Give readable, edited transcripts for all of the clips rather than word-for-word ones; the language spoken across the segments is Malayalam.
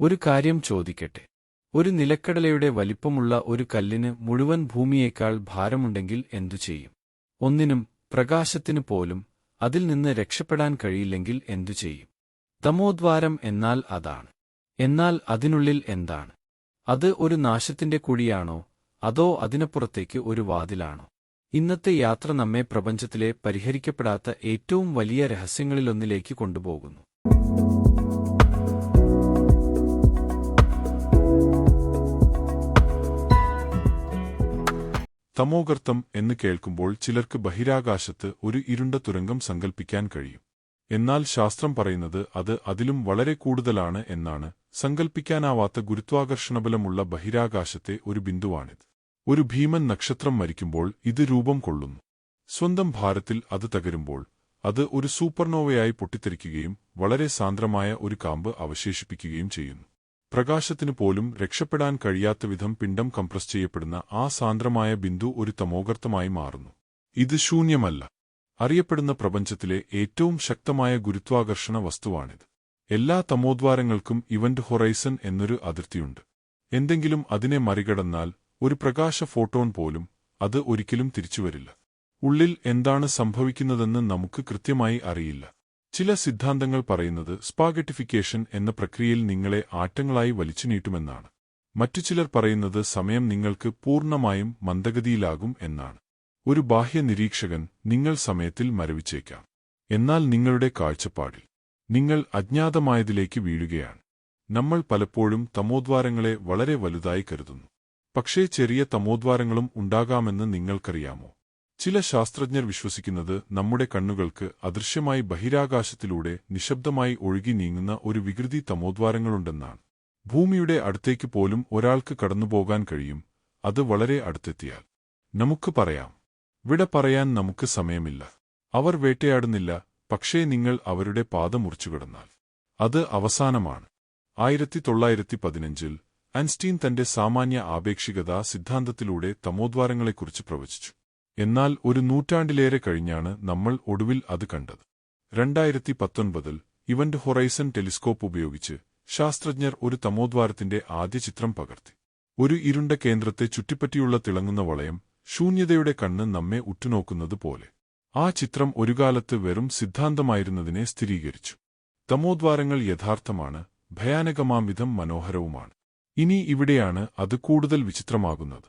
ഒരു കാര്യം ചോദിക്കട്ടെ. ഒരു നിലക്കടലയുടെ വലിപ്പമുള്ള ഒരു കല്ലിന് മുഴുവൻ ഭൂമിയേക്കാൾ ഭാരമുണ്ടെങ്കിൽ എന്തു ചെയ്യും? ഒന്നിനും, പ്രകാശത്തിനു പോലും, അതിൽ നിന്ന് രക്ഷപ്പെടാൻ കഴിയില്ലെങ്കിൽ എന്തു ചെയ്യും? തമോദ്വാരം എന്നാൽ അതാണ്. എന്നാൽ അതിനുള്ളിൽ എന്താണ്? അത് ഒരു നാശത്തിന്റെ കുഴിയാണോ, അതോ അതിനപ്പുറത്തേക്ക് ഒരു വാതിലാണോ? ഇന്നത്തെ യാത്ര നമ്മെ പ്രപഞ്ചത്തിലെ പരിഹരിക്കപ്പെടാത്ത ഏറ്റവും വലിയ രഹസ്യങ്ങളിലൊന്നിലേക്ക് കൊണ്ടുപോകുന്നു. തമോഗർത്തം എന്ന് കേൾക്കുമ്പോൾ ചിലർക്ക് ബഹിരാകാശത്ത് ഒരു ഇരുണ്ട തുരങ്കം സങ്കൽപ്പിക്കാൻ കഴിയും. എന്നാൽ ശാസ്ത്രം പറയുന്നത് അത് അതിലും വളരെ കൂടുതലാണ് എന്നാണ്. സങ്കൽപ്പിക്കാനാവാത്ത ഗുരുത്വാകർഷണബലമുള്ള ബഹിരാകാശത്തെ ഒരു ബിന്ദുവാണിത്. ഒരു ഭീമൻ നക്ഷത്രം മരിക്കുമ്പോൾ ഇത് രൂപം കൊള്ളുന്നു. സ്വന്തം ഭാരത്തിൽ അത് തകരുമ്പോൾ അത് ഒരു സൂപ്പർനോവയായി പൊട്ടിത്തെറിക്കുകയും വളരെ സാന്ദ്രമായ ഒരു കാമ്പ് അവശേഷിപ്പിക്കുകയും ചെയ്യുന്നു. പ്രകാശത്തിനു പോലും രക്ഷപ്പെടാൻ കഴിയാത്തവിധം പിണ്ഡം കംപ്രസ് ചെയ്യപ്പെടുന്ന ആ സാന്ദ്രമായ ബിന്ദു ഒരു തമോഗർത്തമായി മാറുന്നു. ഇത് ശൂന്യമല്ല. അറിയപ്പെടുന്ന പ്രപഞ്ചത്തിലെ ഏറ്റവും ശക്തമായ ഗുരുത്വാകർഷണ വസ്തുവാണിത്. എല്ലാ തമോദ്വാരങ്ങൾക്കും ഇവന്റ് ഹൊറൈസൺ എന്നൊരു അതിർത്തിയുണ്ട്. എന്തെങ്കിലും അതിനെ മറികടന്നാൽ, ഒരു പ്രകാശ ഫോട്ടോൺ പോലും, അത് ഒരിക്കലും തിരിച്ചുവരില്ല. ഉള്ളിൽ എന്താണ് സംഭവിക്കുന്നതെന്ന് നമുക്ക് കൃത്യമായി അറിയില്ല. ചില സിദ്ധാന്തങ്ങൾ പറയുന്നത് സ്പാഗറ്റിഫിക്കേഷൻ എന്ന പ്രക്രിയയിൽ നിങ്ങളെ ആറ്റങ്ങളായി വലിച്ചുനീട്ടുമെന്നാണ്. മറ്റു ചിലർ പറയുന്നത് സമയം നിങ്ങൾക്ക് പൂർണ്ണമായും മന്ദഗതിയിലാകും എന്നാണ്. ഒരു ബാഹ്യ നിരീക്ഷകൻ നിങ്ങൾ സമയത്തിൽ മരവിച്ചേക്കാം. എന്നാൽ നിങ്ങളുടെ കാഴ്ചപ്പാടിൽ നിങ്ങൾ അജ്ഞാതമായതിലേക്ക് വീഴുകയാണ്. നമ്മൾ പലപ്പോഴും തമോദ്വാരങ്ങളെ വളരെ വലുതായി കരുതുന്നു. പക്ഷേ ചെറിയ തമോദ്വാരങ്ങളും ഉണ്ടാകാമെന്ന് നിങ്ങൾക്കറിയാമോ? ചില ശാസ്ത്രജ്ഞർ വിശ്വസിക്കുന്നത് നമ്മുടെ കണ്ണുകൾക്ക് അദൃശ്യമായി ബഹിരാകാശത്തിലൂടെ നിശബ്ദമായി ഒഴുകി നീങ്ങുന്ന ഒരു വികൃതി തമോദ്വാരങ്ങളുണ്ടെന്നാണ്. ഭൂമിയുടെ അടുത്തേക്ക് പോലും ഒരാൾക്ക് കടന്നുപോകാൻ കഴിയും, അത് വളരെ അടുത്തെത്തിയാൽ. നമുക്ക് പറയാം, വിട പറയാൻ നമുക്ക് സമയമില്ല. അവർ വേട്ടയാടുന്നില്ല, പക്ഷേ നിങ്ങൾ അവരുടെ പാത മുറിച്ചുകിടന്നാൽ അത് അവസാനമാണ്. 1915 ഐൻസ്റ്റീൻ തന്റെ സാമാന്യ ആപേക്ഷികതാ സിദ്ധാന്തത്തിലൂടെ തമോദ്വാരങ്ങളെക്കുറിച്ച് പ്രവചിച്ചു. എന്നാൽ ഒരു നൂറ്റാണ്ടിലേറെ കഴിഞ്ഞാണ് നമ്മൾ ഒടുവിൽ അത് കണ്ടത്. 2019 ഇവന്റ് ഹൊറൈസൺ ടെലിസ്കോപ്പ് ഉപയോഗിച്ച് ശാസ്ത്രജ്ഞർ ഒരു തമോദ്വാരത്തിന്റെ ആദ്യ ചിത്രം പകർത്തി. ഒരു ഇരുണ്ട കേന്ദ്രത്തെ ചുറ്റിപ്പറ്റിയുള്ള തിളങ്ങുന്ന വളയം, ശൂന്യതയുടെ കണ്ണ് നമ്മെ ഉറ്റുനോക്കുന്നത് പോലെ. ആ ചിത്രം ഒരുകാലത്ത് വെറും സിദ്ധാന്തമായിരുന്നതിനെ സ്ഥിരീകരിച്ചു. തമോദ്വാരങ്ങൾ യഥാർത്ഥമാണ്, ഭയാനകമാംവിധം മനോഹരവുമാണ്. ഇനി ഇവിടെയാണ് അത് കൂടുതൽ വിചിത്രമാകുന്നത്.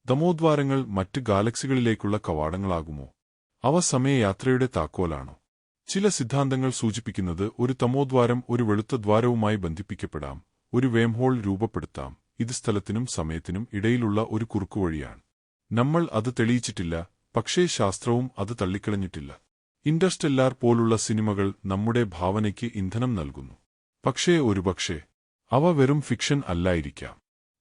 തമോദ്വാരങ്ങൾ മറ്റ് ഗാലക്സികളിലേക്കുള്ള കവാടങ്ങളാകുമോ? അവ സമയയാത്രയുടെ താക്കോലാണോ? ചില സിദ്ധാന്തങ്ങൾ സൂചിപ്പിക്കുന്നത് ഒരു തമോദ്വാരം ഒരു വെളുത്ത ദ്വാരവുമായി ബന്ധിപ്പിക്കപ്പെടാം, ഒരു വേംഹോൾ രൂപപ്പെടുത്താം. ഇത് സ്ഥലത്തിനും സമയത്തിനും ഇടയിലുള്ള ഒരു കുറുക്കുവഴിയാണ്. നമ്മൾ അത് തെളിയിച്ചിട്ടില്ല, പക്ഷേ ശാസ്ത്രവും അത് തള്ളിക്കളഞ്ഞിട്ടില്ല. ഇന്റർസ്റ്റെല്ലാർ പോലുള്ള സിനിമകൾ നമ്മുടെ ഭാവനയ്ക്ക് ഇന്ധനം നൽകുന്നു. പക്ഷേ ഒരുപക്ഷേ അവ വെറും ഫിക്ഷൻ അല്ലായിരിക്കാം.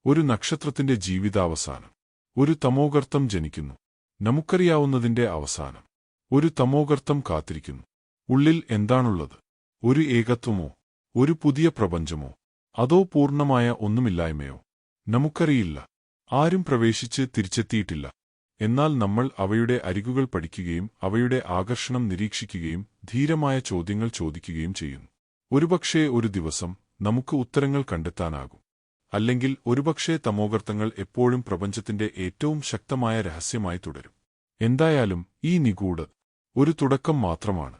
ഒരു നക്ഷത്രത്തിന്റെ ജീവിതാവസാനം. ഒരു തമോഗർത്തം ജനിക്കുന്നു. നമുക്കറിയാവുന്നതിന്റെ അവസാനം. ഒരു തമോഗർത്തം കാത്തിരിക്കുന്നു. ഉള്ളിൽ എന്താണുള്ളത്? ഒരു ഏകത്വമോ, ഒരു പുതിയ പ്രപഞ്ചമോ, അതോ പൂർണ്ണമായ ഒന്നുമില്ലായ്മയോ? നമുക്കറിയില്ല. ആരും പ്രവേശിച്ച് തിരിച്ചെത്തിയിട്ടില്ല. എന്നാൽ നമ്മൾ അവയുടെ അരികുകൾ പഠിക്കുകയും അവയുടെ ആകർഷണം നിരീക്ഷിക്കുകയും ധീരമായ ചോദ്യങ്ങൾ ചോദിക്കുകയും ചെയ്യുന്നു. ഒരുപക്ഷേ ഒരു ദിവസം നമുക്ക് ഉത്തരങ്ങൾ കണ്ടെത്താനാകും. അല്ലെങ്കിൽ ഒരുപക്ഷേ തമോഗർത്തങ്ങൾ എപ്പോഴും പ്രപഞ്ചത്തിന്റെ ഏറ്റവും ശക്തമായ രഹസ്യമായി തുടരും. എന്തായാലും ഈ നിഗൂഢത ഒരു തുടക്കം മാത്രമാണ്.